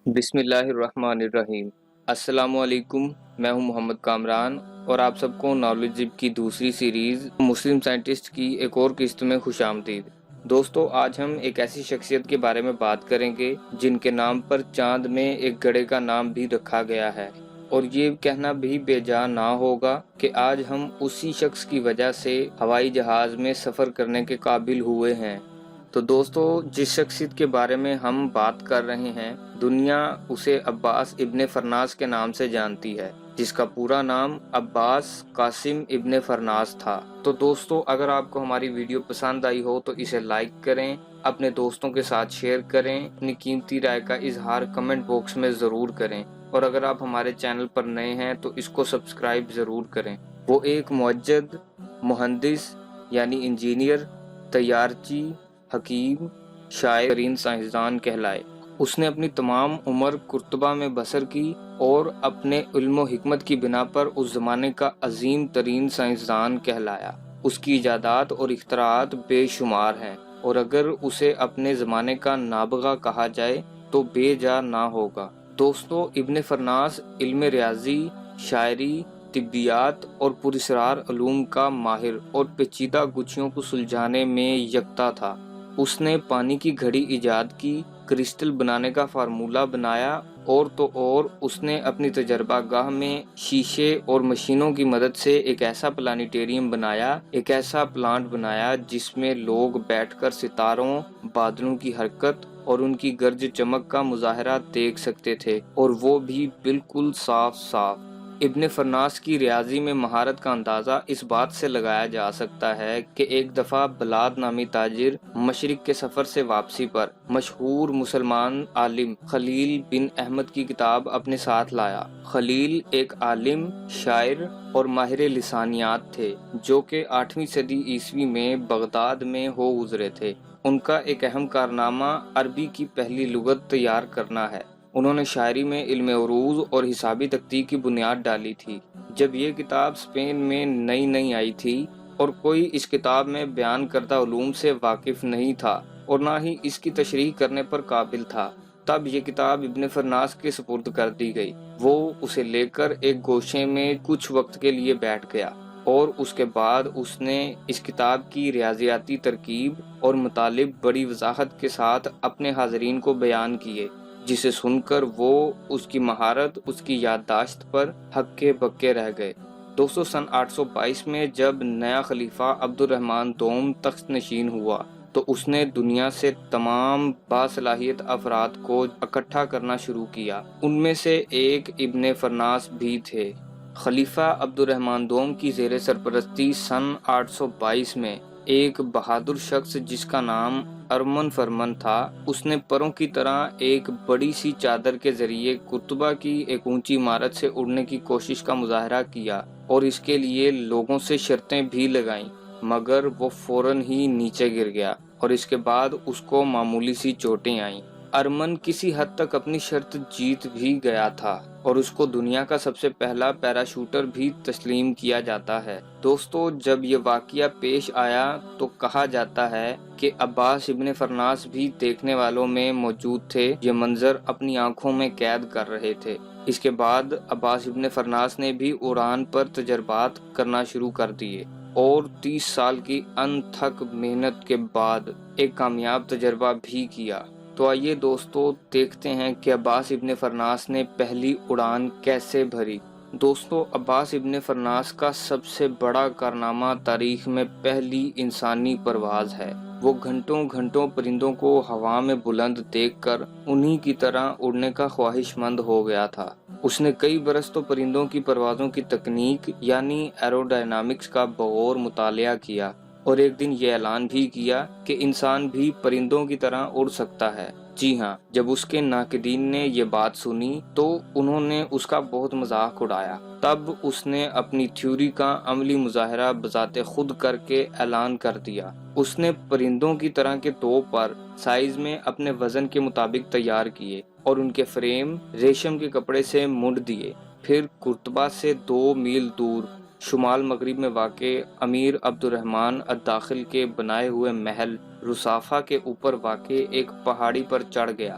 بسم اللہ الرحمن الرحیم۔ السلام علیکم، میں ہوں محمد کامران اور آپ سب کو نالج کی دوسری سیریز مسلم سائنٹسٹ کی ایک اور قسط میں خوش آمدید۔ دوستو، آج ہم ایک ایسی شخصیت کے بارے میں بات کریں گے جن کے نام پر چاند میں ایک گڑھے کا نام بھی رکھا گیا ہے، اور یہ کہنا بھی بے جا نہ ہوگا کہ آج ہم اسی شخص کی وجہ سے ہوائی جہاز میں سفر کرنے کے قابل ہوئے ہیں۔ تو دوستو، جس شخصیت کے بارے میں ہم بات کر رہے ہیں، دنیا اسے عباس ابن فرناس کے نام سے جانتی ہے، جس کا پورا نام عباس قاسم ابن فرناس تھا۔ تو دوستو، اگر آپ کو ہماری ویڈیو پسند آئی ہو تو اسے لائک کریں، اپنے دوستوں کے ساتھ شیئر کریں، اپنی قیمتی رائے کا اظہار کمنٹ باکس میں ضرور کریں، اور اگر آپ ہمارے چینل پر نئے ہیں تو اس کو سبسکرائب ضرور کریں۔ وہ ایک معجد، مہندس یعنی انجینئر، طیارچی، حکیم، شاعر، ترین سائنسدان کہلائے۔ اس نے اپنی تمام عمر قرطبہ میں بسر کی اور اپنے علم و حکمت کی بنا پر اس زمانے کا عظیم ترین سائنسدان کہلایا۔ اس کی ایجادات اور اختراعات بے شمار ہیں، اور اگر اسے اپنے زمانے کا نابغہ کہا جائے تو بے جا نہ ہوگا۔ دوستو، ابن فرناس علم ریاضی، شاعری، طبیات اور پراسرار علوم کا ماہر اور پیچیدہ گتھیوں کو سلجھانے میں یکتا تھا۔ اس نے پانی کی گھڑی ایجاد کی، کرسٹل بنانے کا فارمولہ بنایا، اور تو اور اس نے اپنی تجربہ گاہ میں شیشے اور مشینوں کی مدد سے ایک ایسا پلانیٹیریم بنایا، ایک ایسا پلانٹ بنایا جس میں لوگ بیٹھ کر ستاروں، بادلوں کی حرکت اور ان کی گرج چمک کا مظاہرہ دیکھ سکتے تھے، اور وہ بھی بالکل صاف صاف۔ ابن فرناس کی ریاضی میں مہارت کا اندازہ اس بات سے لگایا جا سکتا ہے کہ ایک دفعہ بلاد نامی تاجر مشرق کے سفر سے واپسی پر مشہور مسلمان عالم خلیل بن احمد کی کتاب اپنے ساتھ لایا۔ خلیل ایک عالم، شاعر اور ماہر لسانیات تھے، جو کہ 8ویں صدی عیسوی میں بغداد میں ہو گزرے تھے۔ ان کا ایک اہم کارنامہ عربی کی پہلی لغت تیار کرنا ہے۔ انہوں نے شاعری میں علم عروض اور حسابی تکتیک کی بنیاد ڈالی تھی۔ جب یہ کتاب اسپین میں نئی آئی تھی اور کوئی اس کتاب میں بیان کردہ علوم سے واقف نہیں تھا اور نہ ہی اس کی تشریح کرنے پر قابل تھا، تب یہ کتاب ابن فرناس کے سپرد کر دی گئی۔ وہ اسے لے کر ایک گوشے میں کچھ وقت کے لیے بیٹھ گیا، اور اس کے بعد اس نے اس کتاب کی ریاضیاتی ترکیب اور مطالب بڑی وضاحت کے ساتھ اپنے حاضرین کو بیان کیے، جسے سن کر وہ اس کی مہارت، اس کی یادداشت پر ہکے بکے رہ گئے۔ دوستو، سن 822 میں جب نیا خلیفہ عبد الرحمن دوم تخت نشین ہوا تو اس نے دنیا سے تمام باصلاحیت افراد کو اکٹھا کرنا شروع کیا۔ ان میں سے ایک ابن فرناس بھی تھے۔ خلیفہ عبد الرحمن دوم کی زیر سرپرستی سن 822 میں ایک بہادر شخص جس کا نام ارمن فرمن تھا، اس نے پروں کی طرح ایک بڑی سی چادر کے ذریعے قرطبہ کی ایک اونچی عمارت سے اڑنے کی کوشش کا مظاہرہ کیا، اور اس کے لیے لوگوں سے شرطیں بھی لگائیں، مگر وہ فوراً ہی نیچے گر گیا، اور اس کے بعد اس کو معمولی سی چوٹیں آئیں۔ ارمن کسی حد تک اپنی شرط جیت بھی گیا تھا، اور اس کو دنیا کا سب سے پہلا پیراشوٹر بھی تسلیم کیا جاتا ہے۔ دوستو، جب یہ واقعہ پیش آیا تو کہا جاتا ہے کہ عباس ابن فرناس بھی دیکھنے والوں میں موجود تھے، یہ منظر اپنی آنکھوں میں قید کر رہے تھے۔ اس کے بعد عباس ابن فرناس نے بھی اڑان پر تجربات کرنا شروع کر دیے، اور 30 سال کی انتھک محنت کے بعد ایک کامیاب تجربہ بھی کیا۔ تو آئیے دوستو، دیکھتے ہیں کہ عباس ابن فرناس نے پہلی اڑان کیسے بھری۔ دوستو، عباس ابن فرناس کا سب سے بڑا کارنامہ تاریخ میں پہلی انسانی پرواز ہے۔ وہ گھنٹوں پرندوں کو ہوا میں بلند دیکھ کر انہی کی طرح اڑنے کا خواہش مند ہو گیا تھا۔ اس نے کئی برس تو پرندوں کی پروازوں کی تکنیک یعنی ایروڈائنامکس کا بغور مطالعہ کیا، اور ایک دن یہ اعلان بھی کیا کہ انسان بھی پرندوں کی طرح اڑ سکتا ہے۔ جی ہاں، جب اس کے ناقدین نے یہ بات سنی تو انہوں نے اس کا بہت مذاق اڑایا۔ تب اس نے اپنی تھیوری کا عملی مظاہرہ بذات خود کر کے اعلان کر دیا۔ اس نے پرندوں کی طرح کے 2 پر سائز میں اپنے وزن کے مطابق تیار کیے، اور ان کے فریم ریشم کے کپڑے سے منڈ دیے۔ پھر قرطبہ سے 2 میل دور شمال مغرب میں واقع امیر عبد الرحمن الداخل کے بنائے ہوئے محل رصافہ کے اوپر واقع ایک پہاڑی پر چڑھ گیا۔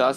10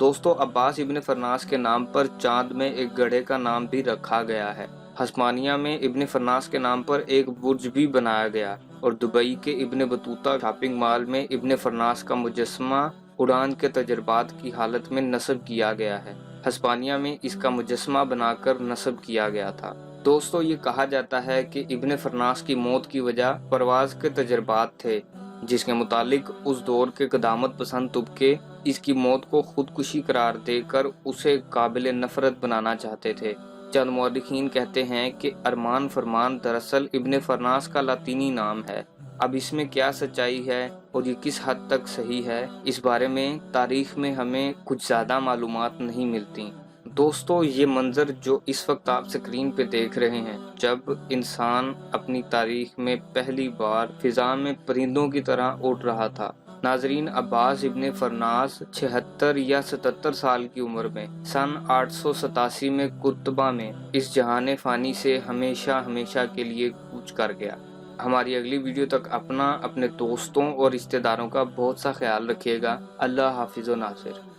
دوستو عباس ابن فرناس کے نام پر چاند میں ایک گڑھے کا نام بھی رکھا گیا ہے۔ ہسپانیہ میں ابن فرناس کے نام پر ایک برج بھی بنایا گیا اور دبئی کے ابن بطوطہ شاپنگ مال میں ابن فرناس کا مجسمہ اڑان کے تجربات کی حالت میں نصب کیا گیا ہے۔ ہسپانیہ میں اس کا مجسمہ بنا کر نصب کیا گیا تھا۔ دوستو یہ کہا جاتا ہے کہ ابن فرناس کی موت کی وجہ پرواز کے تجربات تھے، جس کے متعلق اس دور کے قدامت پسند طبقے اس کی موت کو خودکشی قرار دے کر اسے قابل نفرت بنانا چاہتے تھے۔ چند مورخین کہتے ہیں کہ ارمان فرمان دراصل ابن فرناس کا لاطینی نام ہے۔ اب اس میں کیا سچائی ہے اور یہ کس حد تک صحیح ہے، اس بارے میں تاریخ میں ہمیں کچھ زیادہ معلومات نہیں ملتی۔ دوستو یہ منظر جو اس وقت آپ سکرین پہ دیکھ رہے ہیں، جب انسان اپنی تاریخ میں پہلی بار فضا میں پرندوں کی طرح اڑ رہا تھا۔ ناظرین، عباس ابن فرناس 76 یا 77 سال کی عمر میں سن 887 میں قرطبہ میں اس جہان فانی سے ہمیشہ ہمیشہ کے لیے کوچ کر گیا۔ ہماری اگلی ویڈیو تک اپنے دوستوں اور رشتہ داروں کا بہت سا خیال رکھیے گا۔ اللہ حافظ و ناصر۔